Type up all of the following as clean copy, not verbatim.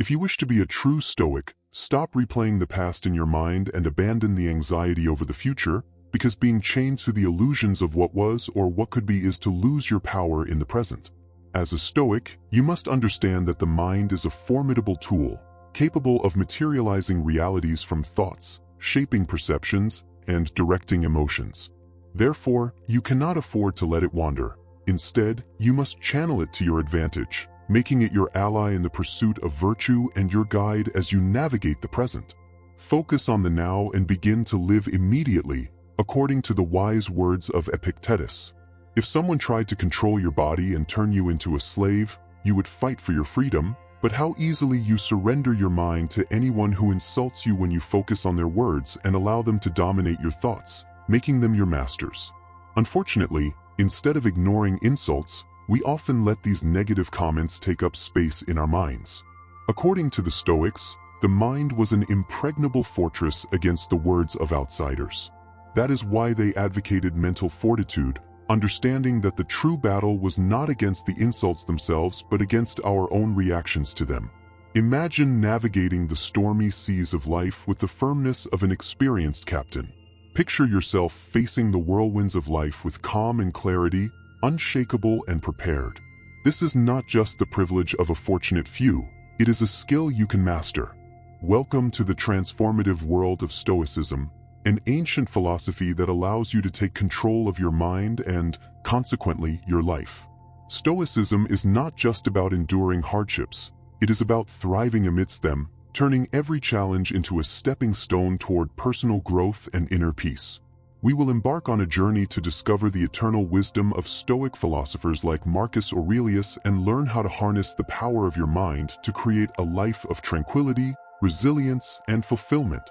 If you wish to be a true Stoic, stop replaying the past in your mind and abandon the anxiety over the future, because being chained to the illusions of what was or what could be is to lose your power in the present. As a Stoic, you must understand that the mind is a formidable tool, capable of materializing realities from thoughts, shaping perceptions, and directing emotions. Therefore, you cannot afford to let it wander. Instead, you must channel it to your advantage, making it your ally in the pursuit of virtue and your guide as you navigate the present. Focus on the now and begin to live immediately, according to the wise words of Epictetus. If someone tried to control your body and turn you into a slave, you would fight for your freedom, but how easily you surrender your mind to anyone who insults you when you focus on their words and allow them to dominate your thoughts, making them your masters. Unfortunately, instead of ignoring insults, we often let these negative comments take up space in our minds. According to the Stoics, the mind was an impregnable fortress against the words of outsiders. That is why they advocated mental fortitude, understanding that the true battle was not against the insults themselves but against our own reactions to them. Imagine navigating the stormy seas of life with the firmness of an experienced captain. Picture yourself facing the whirlwinds of life with calm and clarity, unshakable and prepared. This is not just the privilege of a fortunate few, it is a skill you can master. Welcome to the transformative world of Stoicism, an ancient philosophy that allows you to take control of your mind and, consequently, your life. Stoicism is not just about enduring hardships, it is about thriving amidst them, turning every challenge into a stepping stone toward personal growth and inner peace. We will embark on a journey to discover the eternal wisdom of Stoic philosophers like Marcus Aurelius and learn how to harness the power of your mind to create a life of tranquility, resilience, and fulfillment.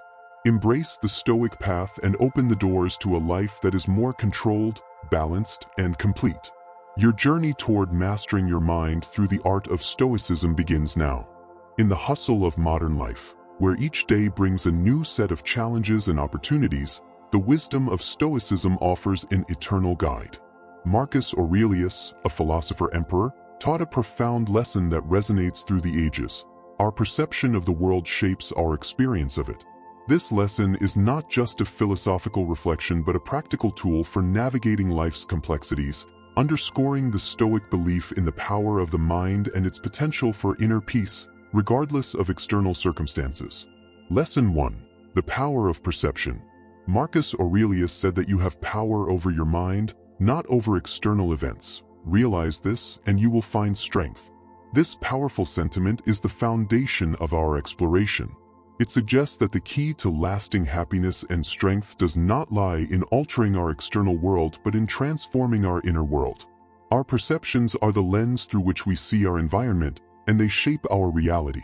Embrace the Stoic path and open the doors to a life that is more controlled, balanced, and complete. Your journey toward mastering your mind through the art of Stoicism begins now. In the hustle of modern life, where each day brings a new set of challenges and opportunities, the wisdom of Stoicism offers an eternal guide. Marcus Aurelius, a philosopher-emperor, taught a profound lesson that resonates through the ages. Our perception of the world shapes our experience of it. This lesson is not just a philosophical reflection but a practical tool for navigating life's complexities, underscoring the Stoic belief in the power of the mind and its potential for inner peace, regardless of external circumstances. Lesson 1. The power of perception. Marcus Aurelius said that you have power over your mind, not over external events. Realize this, and you will find strength. This powerful sentiment is the foundation of our exploration. It suggests that the key to lasting happiness and strength does not lie in altering our external world but in transforming our inner world. Our perceptions are the lens through which we see our environment, and they shape our reality.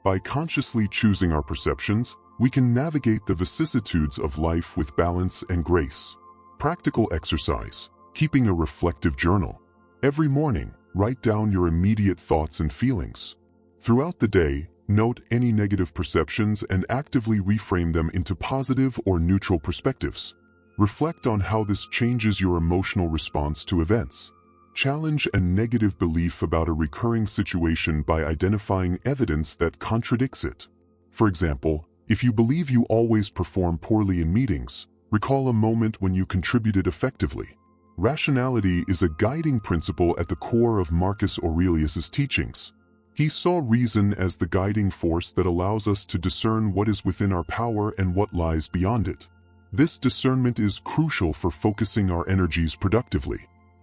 By consciously choosing our perceptions, we can navigate the vicissitudes of life with balance and grace. Practical exercise. Keeping a reflective journal. Every morning, write down your immediate thoughts and feelings. Throughout the day, note any negative perceptions and actively reframe them into positive or neutral perspectives. Reflect on how this changes your emotional response to events. Challenge a negative belief about a recurring situation by identifying evidence that contradicts it. For example, if you believe you always perform poorly in meetings, recall a moment when you contributed effectively. Rationality is a guiding principle at the core of Marcus Aurelius's teachings. He saw reason as the guiding force that allows us to discern what is within our power and what lies beyond it. This discernment is crucial for focusing our energies productively.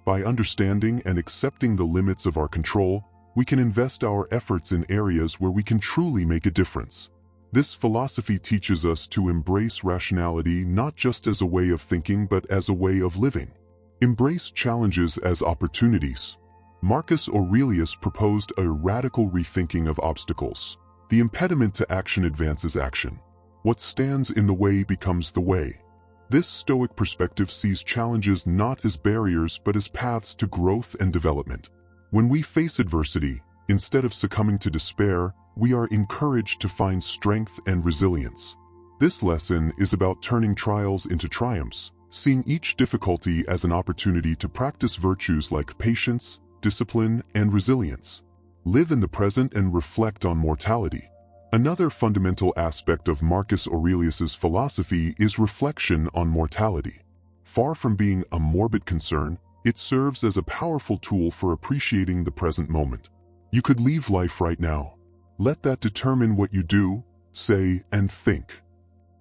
By understanding and accepting the limits of our control, we can invest our efforts in areas where we can truly make a difference. This philosophy teaches us to embrace rationality not just as a way of thinking but as a way of living. Embrace challenges as opportunities. Marcus Aurelius proposed a radical rethinking of obstacles. The impediment to action advances action. What stands in the way becomes the way. This Stoic perspective sees challenges not as barriers but as paths to growth and development. When we face adversity, instead of succumbing to despair, we are encouraged to find strength and resilience. This lesson is about turning trials into triumphs, seeing each difficulty as an opportunity to practice virtues like patience, discipline, and resilience. Live in the present and reflect on mortality. Another fundamental aspect of Marcus Aurelius's philosophy is reflection on mortality. Far from being a morbid concern, it serves as a powerful tool for appreciating the present moment. You could leave life right now. Let that determine what you do, say, and think.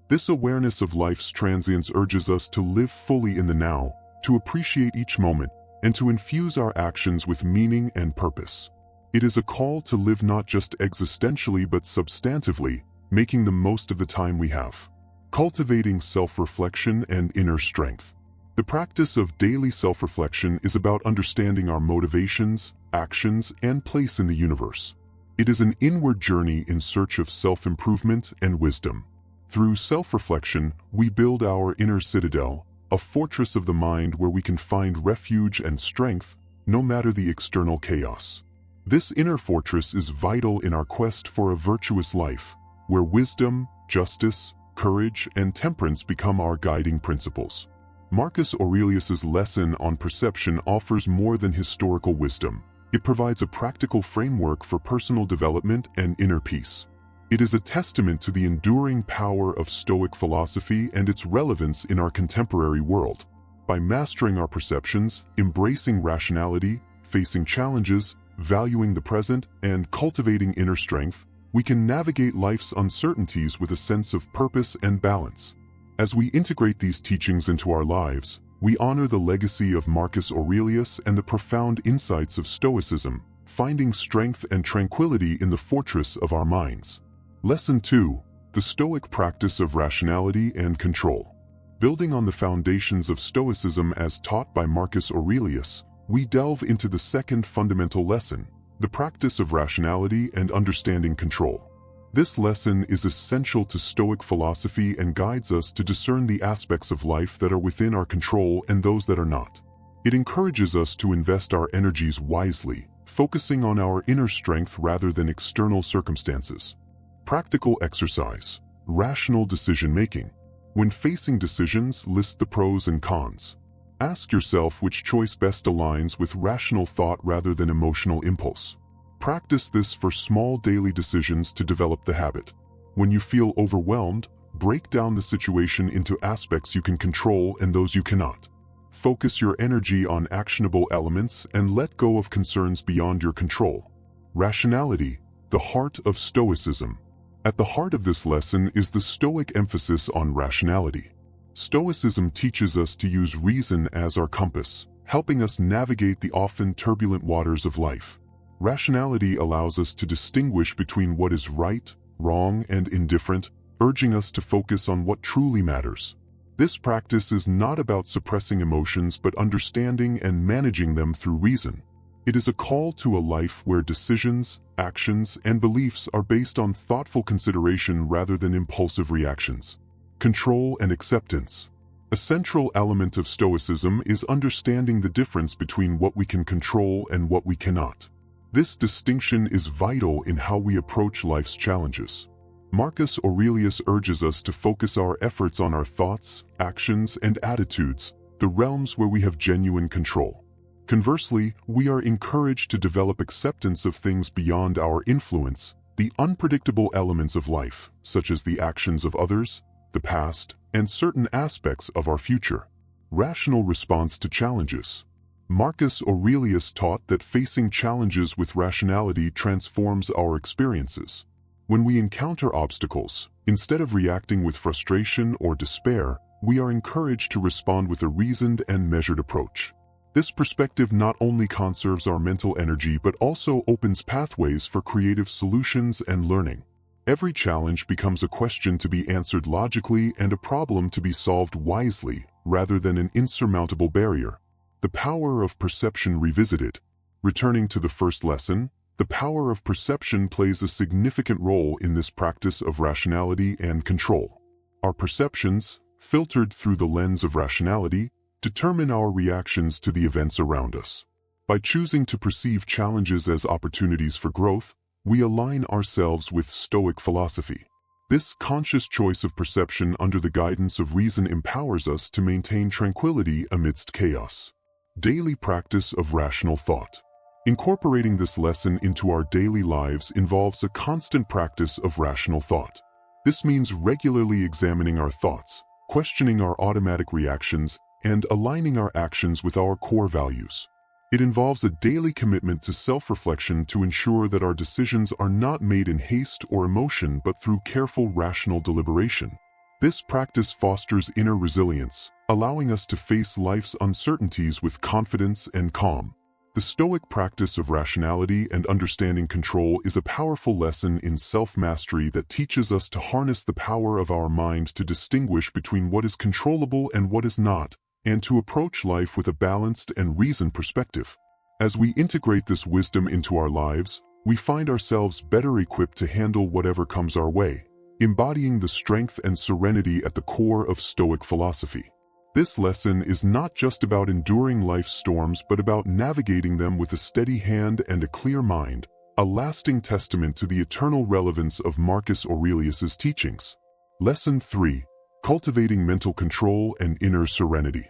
This awareness of life's transience urges us to live fully in the now, to appreciate each moment, and to infuse our actions with meaning and purpose. It is a call to live not just existentially but substantively, making the most of the time we have. Cultivating self-reflection and inner strength. The practice of daily self-reflection is about understanding our motivations, actions, and place in the universe. It is an inward journey in search of self-improvement and wisdom. Through self-reflection, we build our inner citadel, a fortress of the mind where we can find refuge and strength, no matter the external chaos. This inner fortress is vital in our quest for a virtuous life, where wisdom, justice, courage, and temperance become our guiding principles. Marcus Aurelius's lesson on perception offers more than historical wisdom. It provides a practical framework for personal development and inner peace. It is a testament to the enduring power of Stoic philosophy and its relevance in our contemporary world. By mastering our perceptions, embracing rationality, facing challenges, valuing the present, and cultivating inner strength, we can navigate life's uncertainties with a sense of purpose and balance. As we integrate these teachings into our lives, we honor the legacy of Marcus Aurelius and the profound insights of Stoicism, finding strength and tranquility in the fortress of our minds. Lesson 2. The Stoic practice of rationality and control. Building on the foundations of Stoicism as taught by Marcus Aurelius, we delve into the second fundamental lesson, the practice of rationality and understanding control. This lesson is essential to Stoic philosophy and guides us to discern the aspects of life that are within our control and those that are not. It encourages us to invest our energies wisely, focusing on our inner strength rather than external circumstances. Practical exercise. Rational decision-making. When facing decisions, list the pros and cons. Ask yourself which choice best aligns with rational thought rather than emotional impulse. Practice this for small daily decisions to develop the habit. When you feel overwhelmed, break down the situation into aspects you can control and those you cannot. Focus your energy on actionable elements and let go of concerns beyond your control. Rationality, the heart of Stoicism. At the heart of this lesson is the Stoic emphasis on rationality. Stoicism teaches us to use reason as our compass, helping us navigate the often turbulent waters of life. Rationality allows us to distinguish between what is right, wrong, and indifferent, urging us to focus on what truly matters. This practice is not about suppressing emotions but understanding and managing them through reason. It is a call to a life where decisions, actions, and beliefs are based on thoughtful consideration rather than impulsive reactions. Control and acceptance. A central element of Stoicism is understanding the difference between what we can control and what we cannot. This distinction is vital in how we approach life's challenges. Marcus Aurelius urges us to focus our efforts on our thoughts, actions, and attitudes, the realms where we have genuine control. Conversely, we are encouraged to develop acceptance of things beyond our influence, the unpredictable elements of life, such as the actions of others, the past, and certain aspects of our future. Rational response to challenges. Marcus Aurelius taught that facing challenges with rationality transforms our experiences. When we encounter obstacles, instead of reacting with frustration or despair, we are encouraged to respond with a reasoned and measured approach. This perspective not only conserves our mental energy but also opens pathways for creative solutions and learning. Every challenge becomes a question to be answered logically and a problem to be solved wisely, rather than an insurmountable barrier. The power of perception revisited. Returning to the first lesson, the power of perception plays a significant role in this practice of rationality and control. Our perceptions, filtered through the lens of rationality, determine our reactions to the events around us. By choosing to perceive challenges as opportunities for growth, we align ourselves with Stoic philosophy. This conscious choice of perception under the guidance of reason empowers us to maintain tranquility amidst chaos. Daily practice of rational thought. Incorporating this lesson into our daily lives involves a constant practice of rational thought. This means regularly examining our thoughts, questioning our automatic reactions, and aligning our actions with our core values. It involves a daily commitment to self-reflection to ensure that our decisions are not made in haste or emotion but through careful, rational deliberation. This practice fosters inner resilience, allowing us to face life's uncertainties with confidence and calm. The Stoic practice of rationality and understanding control is a powerful lesson in self-mastery that teaches us to harness the power of our mind to distinguish between what is controllable and what is not, and to approach life with a balanced and reasoned perspective. As we integrate this wisdom into our lives, we find ourselves better equipped to handle whatever comes our way, embodying the strength and serenity at the core of Stoic philosophy. This lesson is not just about enduring life's storms but about navigating them with a steady hand and a clear mind, a lasting testament to the eternal relevance of Marcus Aurelius's teachings. Lesson 3. Cultivating mental control and inner serenity.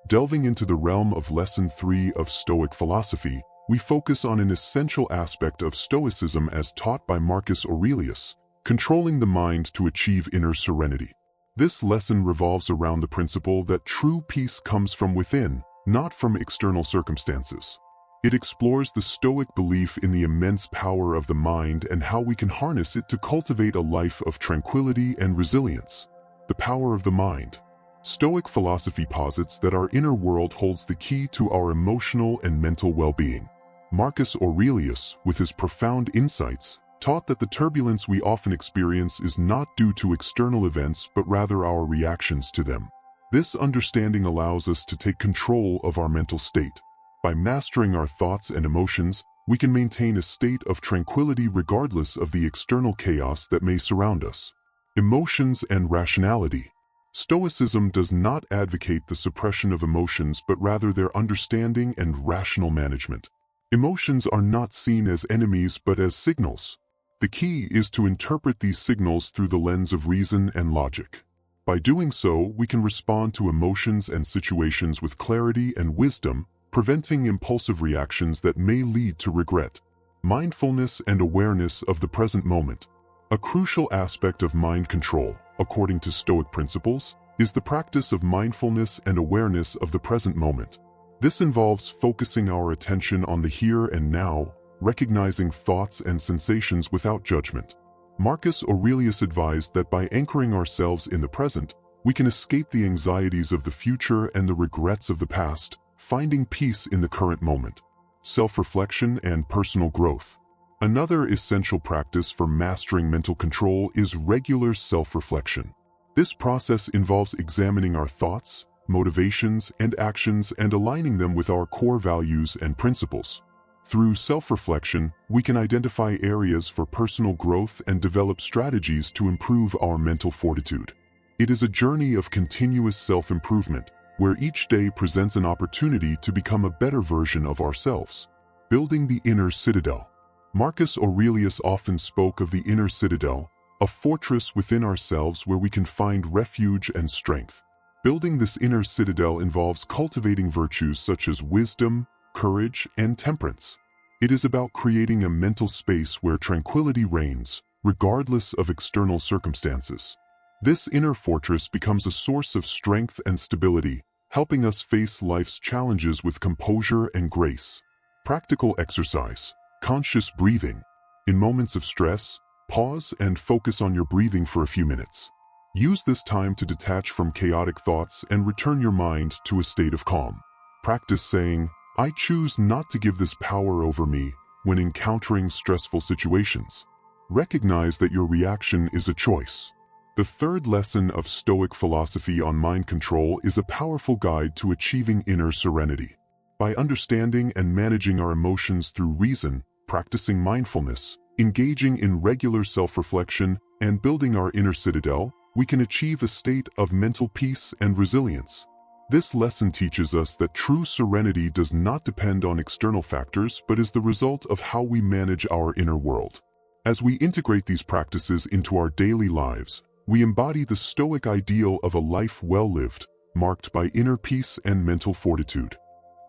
Delving into the realm of Lesson 3 of Stoic philosophy, we focus on an essential aspect of Stoicism as taught by Marcus Aurelius, controlling the mind to achieve inner serenity. This lesson revolves around the principle that true peace comes from within, not from external circumstances. It explores the Stoic belief in the immense power of the mind and how we can harness it to cultivate a life of tranquility and resilience. The power of the mind. Stoic philosophy posits that our inner world holds the key to our emotional and mental well-being. Marcus Aurelius, with his profound insights, taught that the turbulence we often experience is not due to external events but rather our reactions to them. This understanding allows us to take control of our mental state. By mastering our thoughts and emotions, we can maintain a state of tranquility regardless of the external chaos that may surround us. Emotions and rationality. Stoicism does not advocate the suppression of emotions but rather their understanding and rational management. Emotions are not seen as enemies but as signals. The key is to interpret these signals through the lens of reason and logic. By doing so, we can respond to emotions and situations with clarity and wisdom, preventing impulsive reactions that may lead to regret. Mindfulness and awareness of the present moment. A crucial aspect of mind control, according to Stoic principles, is the practice of mindfulness and awareness of the present moment. This involves focusing our attention on the here and now, recognizing thoughts and sensations without judgment. Marcus Aurelius advised that by anchoring ourselves in the present, we can escape the anxieties of the future and the regrets of the past, finding peace in the current moment. Self-reflection and personal growth. Another essential practice for mastering mental control is regular self-reflection. This process involves examining our thoughts, motivations, and actions and aligning them with our core values and principles. Through self-reflection, we can identify areas for personal growth and develop strategies to improve our mental fortitude. It is a journey of continuous self-improvement, where each day presents an opportunity to become a better version of ourselves. Building the inner citadel. Marcus Aurelius often spoke of the inner citadel, a fortress within ourselves where we can find refuge and strength. Building this inner citadel involves cultivating virtues such as wisdom, courage, and temperance. It is about creating a mental space where tranquility reigns, regardless of external circumstances. This inner fortress becomes a source of strength and stability, helping us face life's challenges with composure and grace. Practical exercise. Conscious breathing. In moments of stress, pause and focus on your breathing for a few minutes. Use this time to detach from chaotic thoughts and return your mind to a state of calm. Practice saying, "I choose not to give this power over me," when encountering stressful situations. Recognize that your reaction is a choice. The third lesson of Stoic philosophy on mind control is a powerful guide to achieving inner serenity. By understanding and managing our emotions through reason, practicing mindfulness, engaging in regular self-reflection, and building our inner citadel, we can achieve a state of mental peace and resilience. This lesson teaches us that true serenity does not depend on external factors but is the result of how we manage our inner world. As we integrate these practices into our daily lives, we embody the Stoic ideal of a life well lived, marked by inner peace and mental fortitude.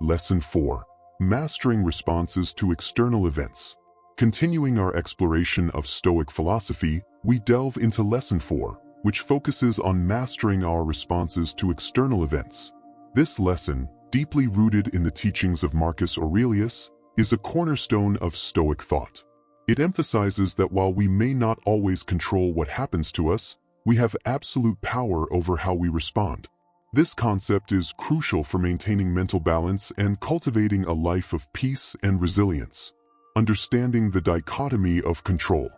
Lesson 4. Mastering responses to external events. Continuing our exploration of Stoic philosophy, we delve into Lesson 4, which focuses on mastering our responses to external events. This lesson, deeply rooted in the teachings of Marcus Aurelius, is a cornerstone of Stoic thought. It emphasizes that while we may not always control what happens to us, we have absolute power over how we respond. This concept is crucial for maintaining mental balance and cultivating a life of peace and resilience. Understanding the dichotomy of control.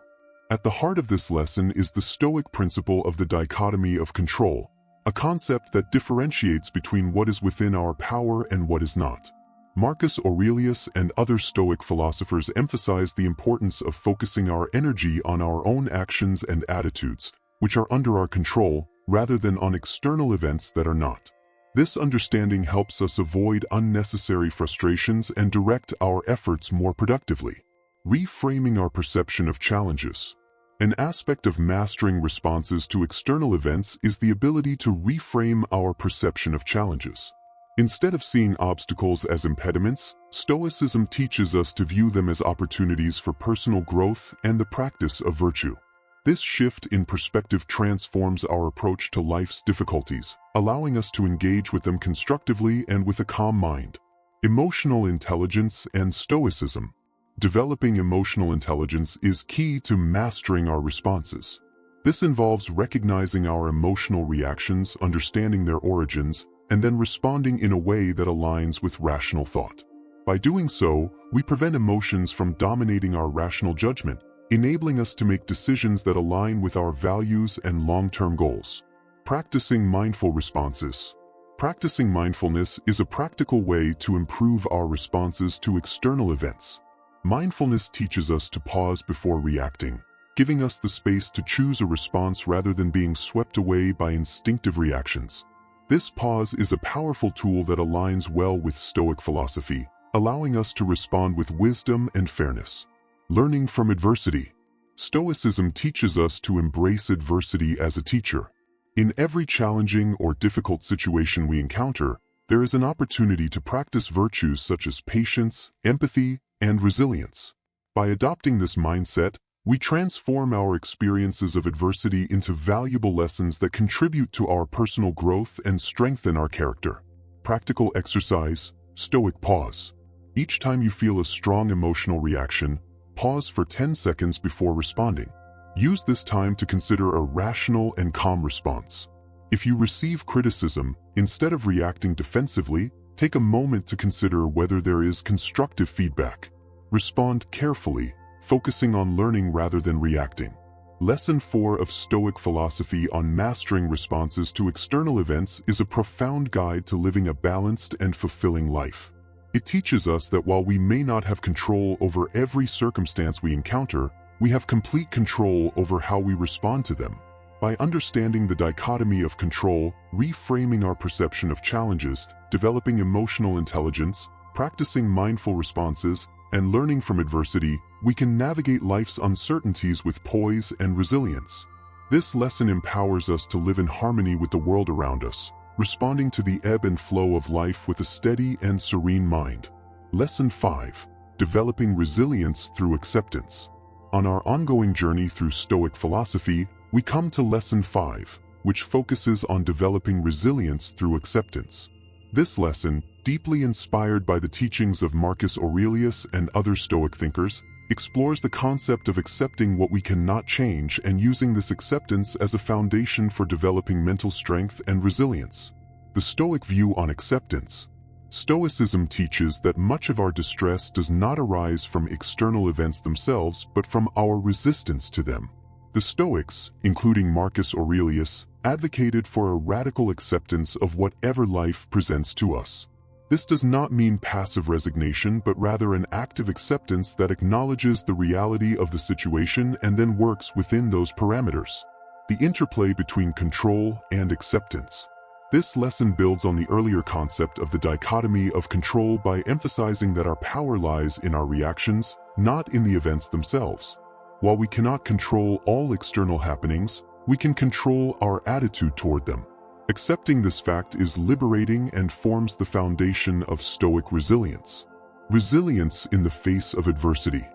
At the heart of this lesson is the Stoic principle of the dichotomy of control, a concept that differentiates between what is within our power and what is not. Marcus Aurelius and other Stoic philosophers emphasize the importance of focusing our energy on our own actions and attitudes, which are under our control, rather than on external events that are not. This understanding helps us avoid unnecessary frustrations and direct our efforts more productively. Reframing our perception of challenges. An aspect of mastering responses to external events is the ability to reframe our perception of challenges. Instead of seeing obstacles as impediments, Stoicism teaches us to view them as opportunities for personal growth and the practice of virtue. This shift in perspective transforms our approach to life's difficulties, allowing us to engage with them constructively and with a calm mind. Emotional intelligence and Stoicism. Developing emotional intelligence is key to mastering our responses. This involves recognizing our emotional reactions, understanding their origins, and then responding in a way that aligns with rational thought. By doing so, we prevent emotions from dominating our rational judgment, enabling us to make decisions that align with our values and long-term goals. Practicing mindful responses. Practicing mindfulness is a practical way to improve our responses to external events. Mindfulness teaches us to pause before reacting, giving us the space to choose a response rather than being swept away by instinctive reactions. This pause is a powerful tool that aligns well with Stoic philosophy, allowing us to respond with wisdom and fairness. Learning from adversity. Stoicism teaches us to embrace adversity as a teacher. In every challenging or difficult situation we encounter, there is an opportunity to practice virtues such as patience, empathy, and resilience. By adopting this mindset, we transform our experiences of adversity into valuable lessons that contribute to our personal growth and strengthen our character. Practical exercise, Stoic pause. Each time you feel a strong emotional reaction, pause for 10 seconds before responding. Use this time to consider a rational and calm response. If you receive criticism, instead of reacting defensively, take a moment to consider whether there is constructive feedback. Respond carefully, focusing on learning rather than reacting. Lesson 4 of Stoic philosophy on mastering responses to external events is a profound guide to living a balanced and fulfilling life. It teaches us that while we may not have control over every circumstance we encounter, we have complete control over how we respond to them. By understanding the dichotomy of control, reframing our perception of challenges, developing emotional intelligence, practicing mindful responses, and learning from adversity, we can navigate life's uncertainties with poise and resilience. This lesson empowers us to live in harmony with the world around us, responding to the ebb and flow of life with a steady and serene mind. Lesson 5. Developing resilience through acceptance. On our ongoing journey through Stoic philosophy, we come to Lesson 5, which focuses on developing resilience through acceptance. This lesson, deeply inspired by the teachings of Marcus Aurelius and other Stoic thinkers, explores the concept of accepting what we cannot change and using this acceptance as a foundation for developing mental strength and resilience. The Stoic view on acceptance. Stoicism teaches that much of our distress does not arise from external events themselves, but from our resistance to them. The Stoics, including Marcus Aurelius, advocated for a radical acceptance of whatever life presents to us. This does not mean passive resignation, but rather an active acceptance that acknowledges the reality of the situation and then works within those parameters. The interplay between control and acceptance. This lesson builds on the earlier concept of the dichotomy of control by emphasizing that our power lies in our reactions, not in the events themselves. While we cannot control all external happenings, we can control our attitude toward them. Accepting this fact is liberating and forms the foundation of Stoic resilience. Resilience in the face of adversity.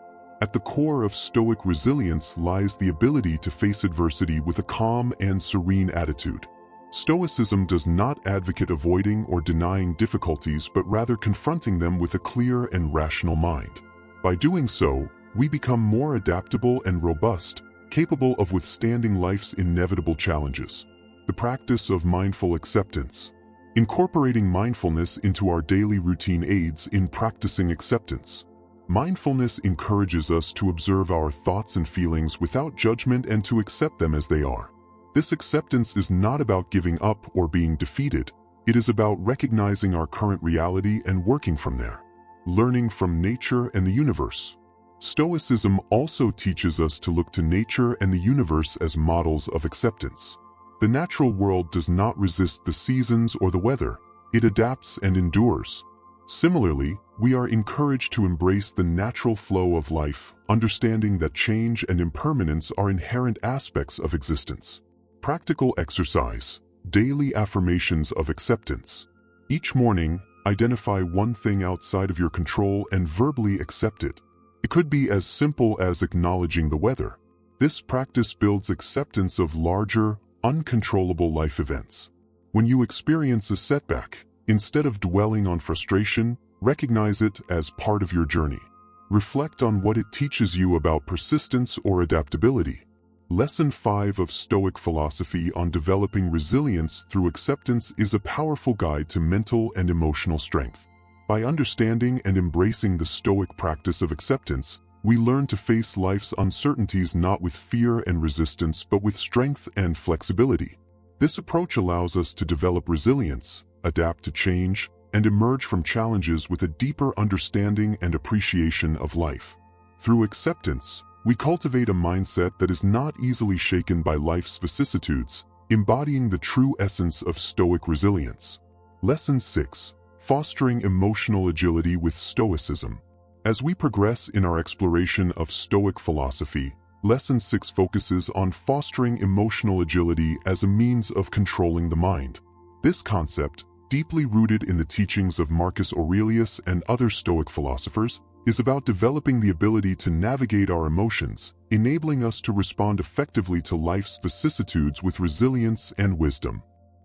At the core of Stoic resilience lies the ability to face adversity with a calm and serene attitude. Stoicism does not advocate avoiding or denying difficulties, but rather confronting them with a clear and rational mind. By doing so, we become more adaptable and robust, capable of withstanding life's inevitable challenges. The practice of mindful acceptance. Incorporating mindfulness into our daily routine aids in practicing acceptance. Mindfulness encourages us to observe our thoughts and feelings without judgment and to accept them as they are. This acceptance is not about giving up or being defeated. It is about recognizing our current reality and working from there. Learning from nature and the universe. Stoicism also teaches us to look to nature and the universe as models of acceptance. The natural world does not resist the seasons or the weather. It adapts and endures. Similarly, we are encouraged to embrace the natural flow of life, understanding that change and impermanence are inherent aspects of existence. Practical exercise. Daily affirmations of acceptance. Each morning, identify one thing outside of your control and verbally accept it. It could be as simple as acknowledging the weather. This practice builds acceptance of larger, uncontrollable life events. When you experience a setback, instead of dwelling on frustration, recognize it as part of your journey. Reflect on what it teaches you about persistence or adaptability. Lesson 5 of Stoic philosophy on developing resilience through acceptance is a powerful guide to mental and emotional strength. By understanding and embracing the Stoic practice of acceptance, we learn to face life's uncertainties not with fear and resistance but with strength and flexibility. This approach allows us to develop resilience, adapt to change, and emerge from challenges with a deeper understanding and appreciation of life. Through acceptance, we cultivate a mindset that is not easily shaken by life's vicissitudes, embodying the true essence of Stoic resilience. Lesson 6. Fostering emotional agility with Stoicism. As we progress in our exploration of Stoic philosophy, Lesson 6 focuses on fostering emotional agility as a means of controlling the mind. This concept, deeply rooted in the teachings of Marcus Aurelius and other Stoic philosophers, is about developing the ability to navigate our emotions, enabling us to respond effectively to life's vicissitudes with resilience and wisdom.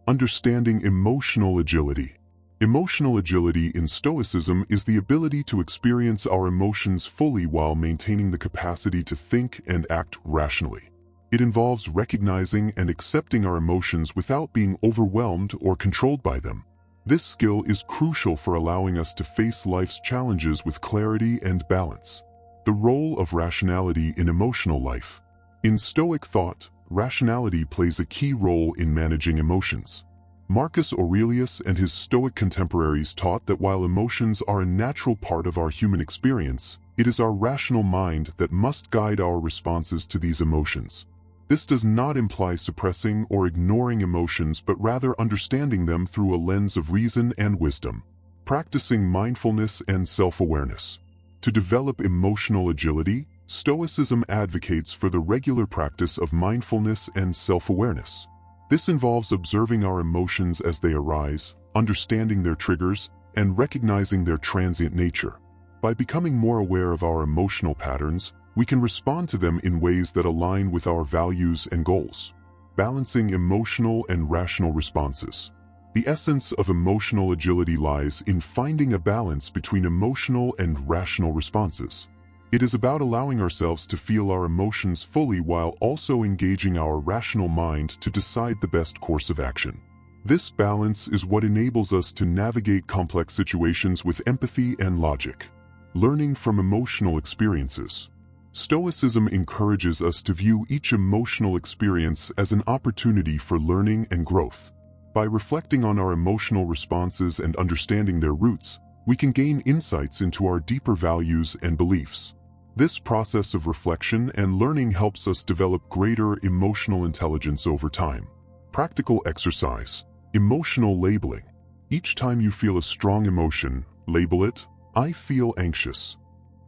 Understanding emotional agility. Emotional agility in Stoicism is the ability to experience our emotions fully while maintaining the capacity to think and act rationally. It involves recognizing and accepting our emotions without being overwhelmed or controlled by them. This skill is crucial for allowing us to face life's challenges with clarity and balance. The role of rationality in emotional life. In Stoic thought, rationality plays a key role in managing emotions. Marcus Aurelius and his Stoic contemporaries taught that while emotions are a natural part of our human experience, it is our rational mind that must guide our responses to these emotions. This does not imply suppressing or ignoring emotions but rather understanding them through a lens of reason and wisdom. Practicing mindfulness and self-awareness. To develop emotional agility, Stoicism advocates for the regular practice of mindfulness and self-awareness. This involves observing our emotions as they arise, understanding their triggers, and recognizing their transient nature. By becoming more aware of our emotional patterns, we can respond to them in ways that align with our values and goals. Balancing emotional and rational responses. The essence of emotional agility lies in finding a balance between emotional and rational responses. It is about allowing ourselves to feel our emotions fully while also engaging our rational mind to decide the best course of action. This balance is what enables us to navigate complex situations with empathy and logic. Learning from emotional experiences. Stoicism encourages us to view each emotional experience as an opportunity for learning and growth. By reflecting on our emotional responses and understanding their roots, we can gain insights into our deeper values and beliefs. This process of reflection and learning helps us develop greater emotional intelligence over time. Practical exercise. Emotional labeling. Each time you feel a strong emotion, label it, "I feel anxious."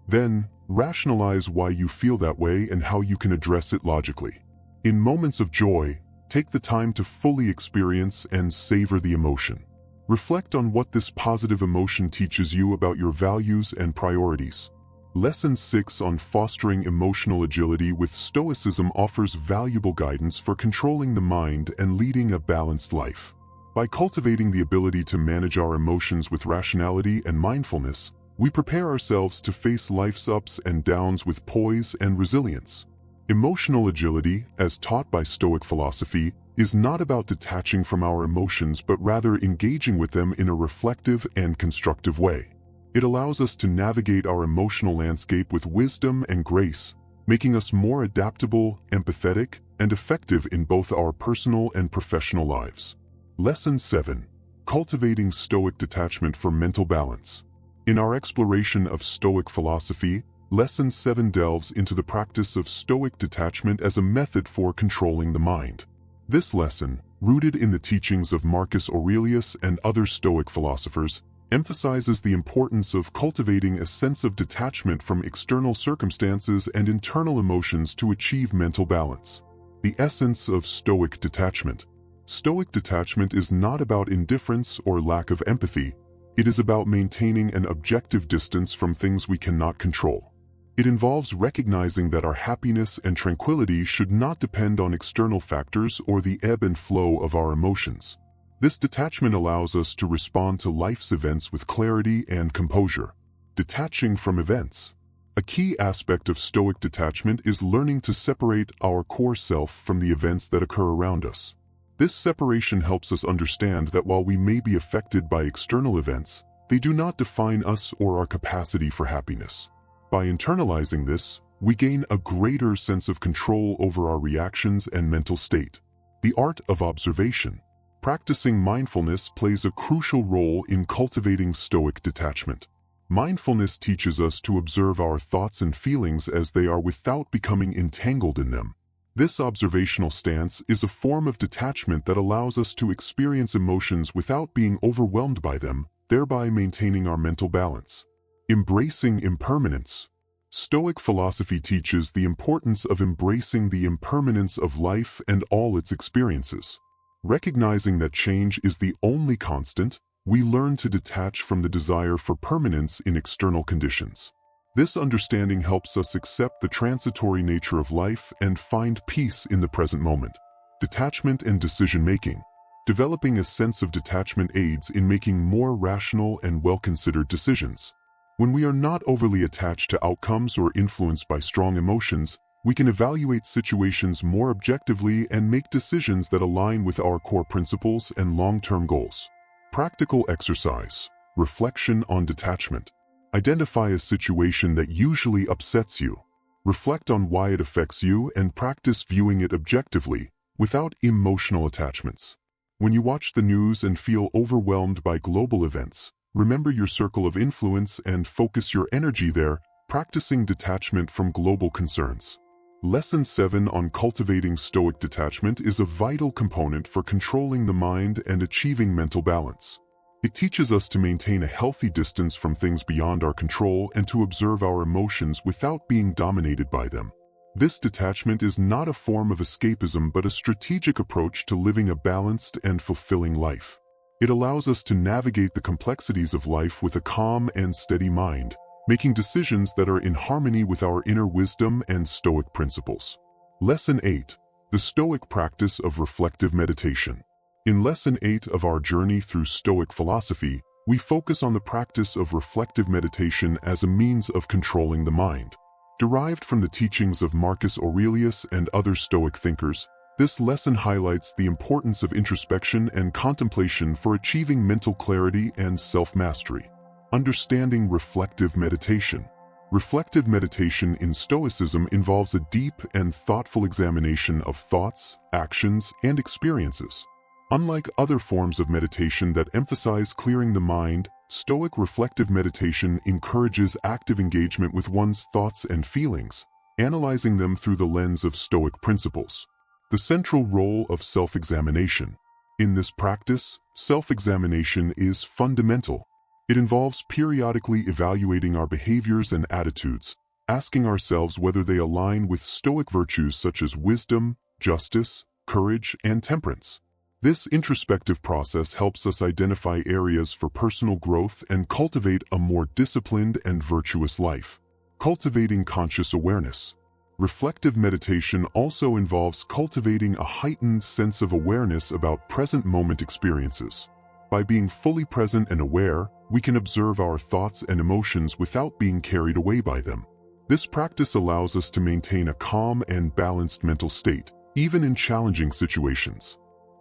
Then, rationalize why you feel that way and how you can address it logically. In moments of joy, take the time to fully experience and savor the emotion. Reflect on what this positive emotion teaches you about your values and priorities. Lesson 6 on fostering emotional agility with Stoicism offers valuable guidance for controlling the mind and leading a balanced life. By cultivating the ability to manage our emotions with rationality and mindfulness, we prepare ourselves to face life's ups and downs with poise and resilience. Emotional agility, as taught by Stoic philosophy, is not about detaching from our emotions but rather engaging with them in a reflective and constructive way. It allows us to navigate our emotional landscape with wisdom and grace, making us more adaptable, empathetic, and effective in both our personal and professional lives. Lesson 7. Cultivating Stoic detachment for mental balance. In our exploration of Stoic philosophy, Lesson 7 delves into the practice of Stoic detachment as a method for controlling the mind. This lesson, rooted in the teachings of Marcus Aurelius and other Stoic philosophers, emphasizes the importance of cultivating a sense of detachment from external circumstances and internal emotions to achieve mental balance. The essence of Stoic detachment. Stoic detachment is not about indifference or lack of empathy. It is about maintaining an objective distance from things we cannot control. It involves recognizing that our happiness and tranquility should not depend on external factors or the ebb and flow of our emotions. This detachment allows us to respond to life's events with clarity and composure. Detaching from events. A key aspect of Stoic detachment is learning to separate our core self from the events that occur around us. This separation helps us understand that while we may be affected by external events, they do not define us or our capacity for happiness. By internalizing this, we gain a greater sense of control over our reactions and mental state. The art of observation. Practicing mindfulness plays a crucial role in cultivating Stoic detachment. Mindfulness teaches us to observe our thoughts and feelings as they are without becoming entangled in them. This observational stance is a form of detachment that allows us to experience emotions without being overwhelmed by them, thereby maintaining our mental balance. Embracing impermanence. Stoic philosophy teaches the importance of embracing the impermanence of life and all its experiences. Recognizing that change is the only constant, we learn to detach from the desire for permanence in external conditions. This understanding helps us accept the transitory nature of life and find peace in the present moment. Detachment and decision-making. Developing a sense of detachment aids in making more rational and well-considered decisions. When we are not overly attached to outcomes or influenced by strong emotions, we can evaluate situations more objectively and make decisions that align with our core principles and long-term goals. Practical exercise. Reflection on detachment. Identify a situation that usually upsets you. Reflect on why it affects you and practice viewing it objectively, without emotional attachments. When you watch the news and feel overwhelmed by global events, remember your circle of influence and focus your energy there, practicing detachment from global concerns. Lesson 7 on cultivating Stoic detachment is a vital component for controlling the mind and achieving mental balance. It teaches us to maintain a healthy distance from things beyond our control and to observe our emotions without being dominated by them. This detachment is not a form of escapism but a strategic approach to living a balanced and fulfilling life. It allows us to navigate the complexities of life with a calm and steady mind, making decisions that are in harmony with our inner wisdom and Stoic principles. Lesson 8. The Stoic practice of reflective meditation. In Lesson 8 of our journey through Stoic philosophy, we focus on the practice of reflective meditation as a means of controlling the mind. Derived from the teachings of Marcus Aurelius and other Stoic thinkers, this lesson highlights the importance of introspection and contemplation for achieving mental clarity and self-mastery. Understanding reflective meditation. Reflective meditation in Stoicism involves a deep and thoughtful examination of thoughts, actions, and experiences. Unlike other forms of meditation that emphasize clearing the mind, Stoic reflective meditation encourages active engagement with one's thoughts and feelings, analyzing them through the lens of Stoic principles. The central role of self-examination. In this practice, self-examination is fundamental. It involves periodically evaluating our behaviors and attitudes, asking ourselves whether they align with Stoic virtues such as wisdom, justice, courage, and temperance. This introspective process helps us identify areas for personal growth and cultivate a more disciplined and virtuous life. Cultivating conscious awareness. Reflective meditation also involves cultivating a heightened sense of awareness about present moment experiences. By being fully present and aware, we can observe our thoughts and emotions without being carried away by them. This practice allows us to maintain a calm and balanced mental state, even in challenging situations.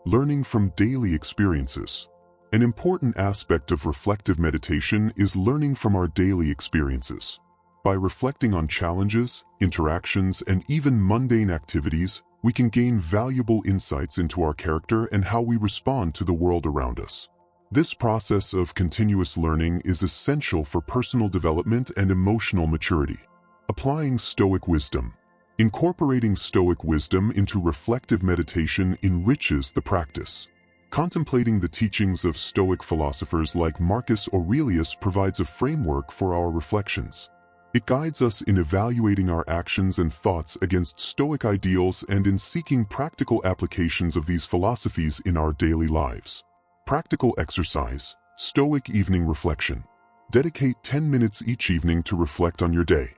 Learning from daily experiences. An important aspect of reflective meditation is learning from our daily experiences. By reflecting on challenges, interactions, and even mundane activities, we can gain valuable insights into our character and how we respond to the world around us. This process of continuous learning is essential for personal development and emotional maturity. Applying Stoic wisdom. Incorporating Stoic wisdom into reflective meditation enriches the practice. Contemplating the teachings of Stoic philosophers like Marcus Aurelius provides a framework for our reflections. It guides us in evaluating our actions and thoughts against Stoic ideals and in seeking practical applications of these philosophies in our daily lives. Practical exercise. Stoic evening reflection. Dedicate 10 minutes each evening to reflect on your day.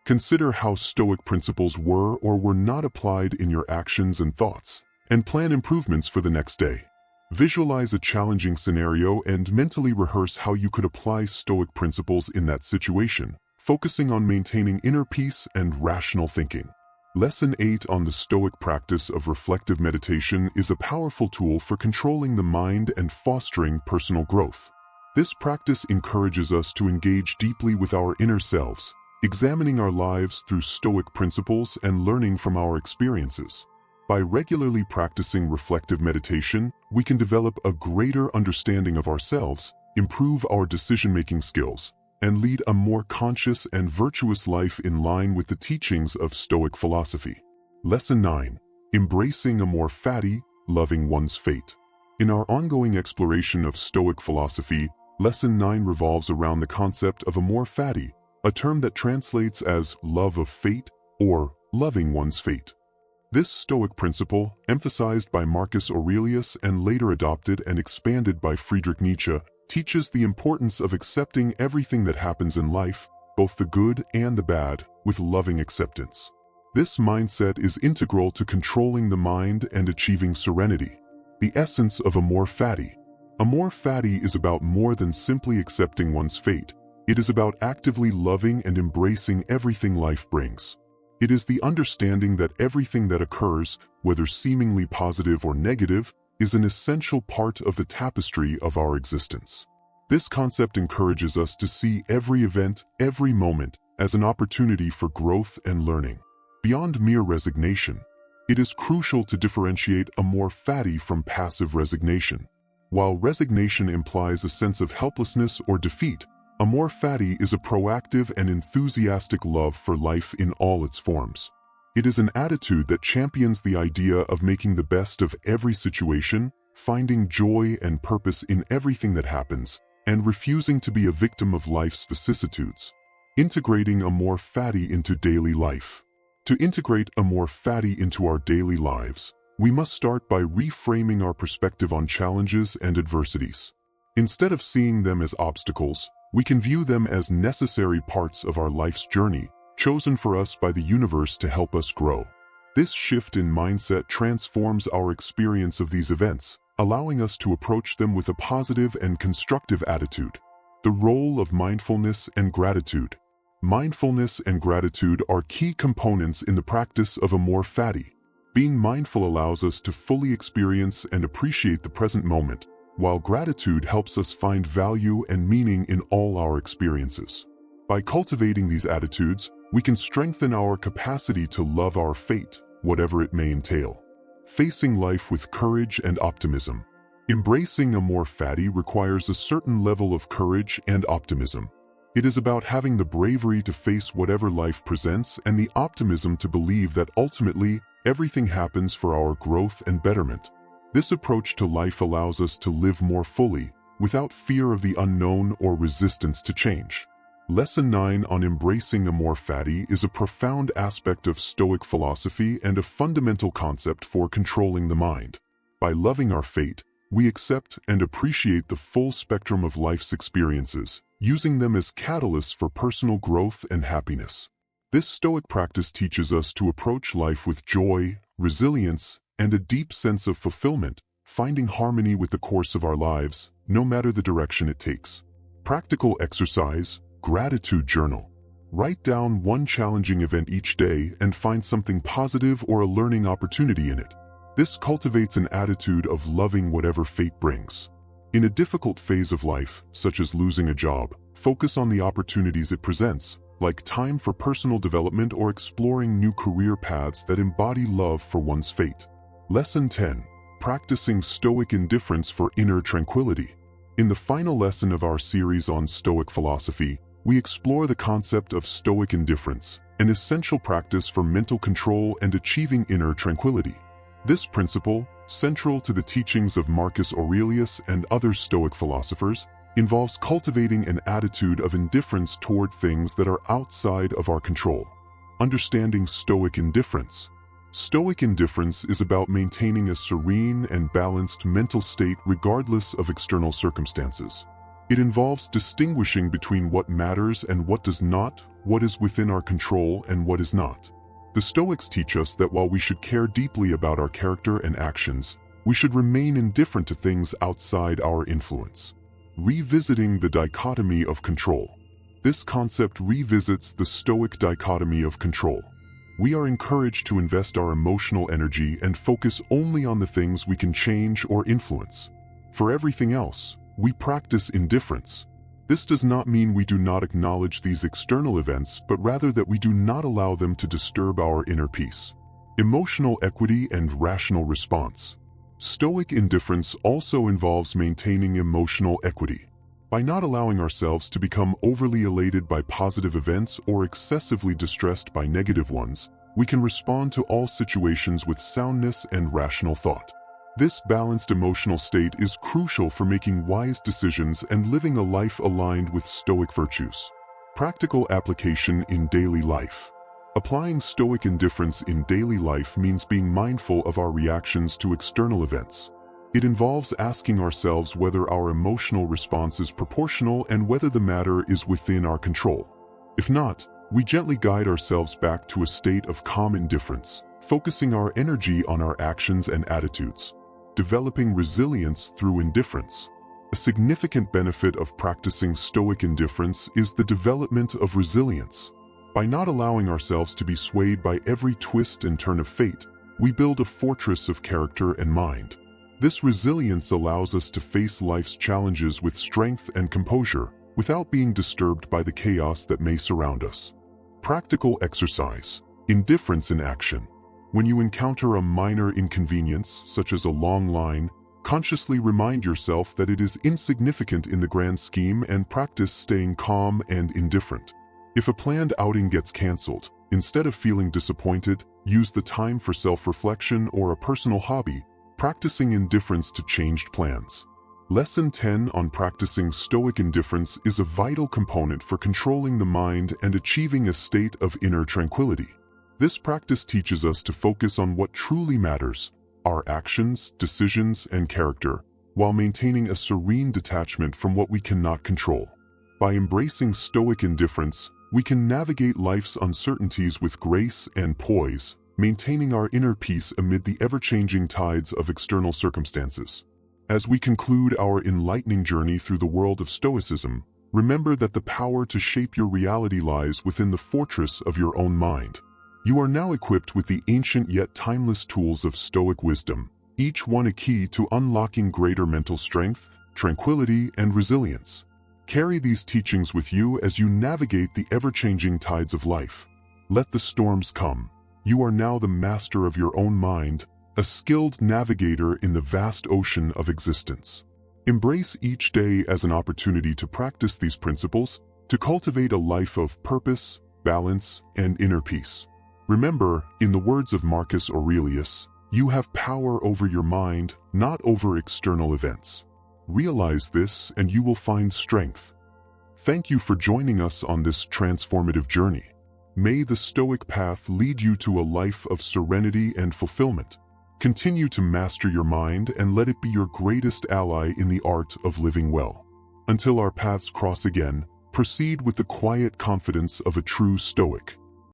Consider how Stoic principles were or were not applied in your actions and thoughts, and plan improvements for the next day. Visualize a challenging scenario and mentally rehearse how you could apply Stoic principles in that situation, focusing on maintaining inner peace and rational thinking. Lesson 8 on the Stoic practice of reflective meditation is a powerful tool for controlling the mind and fostering personal growth. This practice encourages us to engage deeply with our inner selves, examining our lives through Stoic principles and learning from our experiences. By regularly practicing reflective meditation, we can develop a greater understanding of ourselves, improve our decision-making skills, and lead a more conscious and virtuous life in line with the teachings of Stoic philosophy. Lesson 9. Embracing a more fatty, loving one's fate. In our ongoing exploration of Stoic philosophy, Lesson 9 revolves around the concept of amor fati, a term that translates as love of fate or loving one's fate. This Stoic principle, emphasized by Marcus Aurelius and later adopted and expanded by Friedrich Nietzsche, teaches the importance of accepting everything that happens in life, both the good and the bad, with loving acceptance. This mindset is integral to controlling the mind and achieving serenity. The essence of amor fati. Amor fati is about more than simply accepting one's fate. It is about actively loving and embracing everything life brings. It is the understanding that everything that occurs, whether seemingly positive or negative, is an essential part of the tapestry of our existence. This concept encourages us to see every event, every moment, as an opportunity for growth and learning. Beyond mere resignation, it is crucial to differentiate amor fati from passive resignation. While resignation implies a sense of helplessness or defeat, amor fati is a proactive and enthusiastic love for life in all its forms. It is an attitude that champions the idea of making the best of every situation, finding joy and purpose in everything that happens, and refusing to be a victim of life's vicissitudes. Integrating amor fati into daily life. To integrate amor fati into our daily lives, we must start by reframing our perspective on challenges and adversities. Instead of seeing them as obstacles, we can view them as necessary parts of our life's journey, chosen for us by the universe to help us grow. This shift in mindset transforms our experience of these events, allowing us to approach them with a positive and constructive attitude. The role of mindfulness and gratitude. Mindfulness and gratitude are key components in the practice of amor fati. Being mindful allows us to fully experience and appreciate the present moment, while gratitude helps us find value and meaning in all our experiences. By cultivating these attitudes, we can strengthen our capacity to love our fate, whatever it may entail. Facing life with courage and optimism. Embracing amor fati requires a certain level of courage and optimism. It is about having the bravery to face whatever life presents and the optimism to believe that ultimately everything happens for our growth and betterment. This approach to life allows us to live more fully, without fear of the unknown or resistance to change. Lesson 9 on embracing amor fati is a profound aspect of Stoic philosophy and a fundamental concept for controlling the mind. By loving our fate, we accept and appreciate the full spectrum of life's experiences, using them as catalysts for personal growth and happiness. This Stoic practice teaches us to approach life with joy, resilience, and a deep sense of fulfillment, finding harmony with the course of our lives, no matter the direction it takes. Practical exercise, gratitude journal. Write down one challenging event each day and find something positive or a learning opportunity in it. This cultivates an attitude of loving whatever fate brings. In a difficult phase of life, such as losing a job, focus on the opportunities it presents, like time for personal development or exploring new career paths that embody love for one's fate. Lesson 10. Practicing Stoic indifference for inner tranquility. In the final lesson of our series on Stoic philosophy, we explore the concept of Stoic indifference, an essential practice for mental control and achieving inner tranquility. This principle, central to the teachings of Marcus Aurelius and other Stoic philosophers, involves cultivating an attitude of indifference toward things that are outside of our control. Understanding Stoic indifference. Stoic indifference is about maintaining a serene and balanced mental state regardless of external circumstances. It involves distinguishing between what matters and what does not, what is within our control and what is not. The Stoics teach us that while we should care deeply about our character and actions, we should remain indifferent to things outside our influence. Revisiting the dichotomy of control. This concept revisits the Stoic dichotomy of control. We are encouraged to invest our emotional energy and focus only on the things we can change or influence. For everything else, we practice indifference. This does not mean we do not acknowledge these external events, but rather that we do not allow them to disturb our inner peace. Emotional equity and rational response. Stoic indifference also involves maintaining emotional equity. By not allowing ourselves to become overly elated by positive events or excessively distressed by negative ones, we can respond to all situations with soundness and rational thought. This balanced emotional state is crucial for making wise decisions and living a life aligned with Stoic virtues. Practical application in daily life. Applying Stoic indifference in daily life means being mindful of our reactions to external events. It involves asking ourselves whether our emotional response is proportional and whether the matter is within our control. If not, we gently guide ourselves back to a state of calm indifference, focusing our energy on our actions and attitudes. Developing resilience through indifference. A significant benefit of practicing Stoic indifference is the development of resilience. By not allowing ourselves to be swayed by every twist and turn of fate, we build a fortress of character and mind. This resilience allows us to face life's challenges with strength and composure, without being disturbed by the chaos that may surround us. Practical exercise. Indifference in action. When you encounter a minor inconvenience, such as a long line, consciously remind yourself that it is insignificant in the grand scheme and practice staying calm and indifferent. If a planned outing gets canceled, instead of feeling disappointed, use the time for self-reflection or a personal hobby, practicing indifference to changed plans. Lesson 10 on practicing Stoic indifference is a vital component for controlling the mind and achieving a state of inner tranquility. This practice teaches us to focus on what truly matters, our actions, decisions, and character, while maintaining a serene detachment from what we cannot control. By embracing Stoic indifference, we can navigate life's uncertainties with grace and poise, maintaining our inner peace amid the ever-changing tides of external circumstances. As we conclude our enlightening journey through the world of Stoicism, remember that the power to shape your reality lies within the fortress of your own mind. You are now equipped with the ancient yet timeless tools of Stoic wisdom, each one a key to unlocking greater mental strength, tranquility, and resilience. Carry these teachings with you as you navigate the ever-changing tides of life. Let the storms come. You are now the master of your own mind, a skilled navigator in the vast ocean of existence. Embrace each day as an opportunity to practice these principles, to cultivate a life of purpose, balance, and inner peace. Remember, in the words of Marcus Aurelius, you have power over your mind, not over external events. Realize this and you will find strength. Thank you for joining us on this transformative journey. May the Stoic path lead you to a life of serenity and fulfillment. Continue to master your mind and let it be your greatest ally in the art of living well. Until our paths cross again, proceed with the quiet confidence of a true Stoic.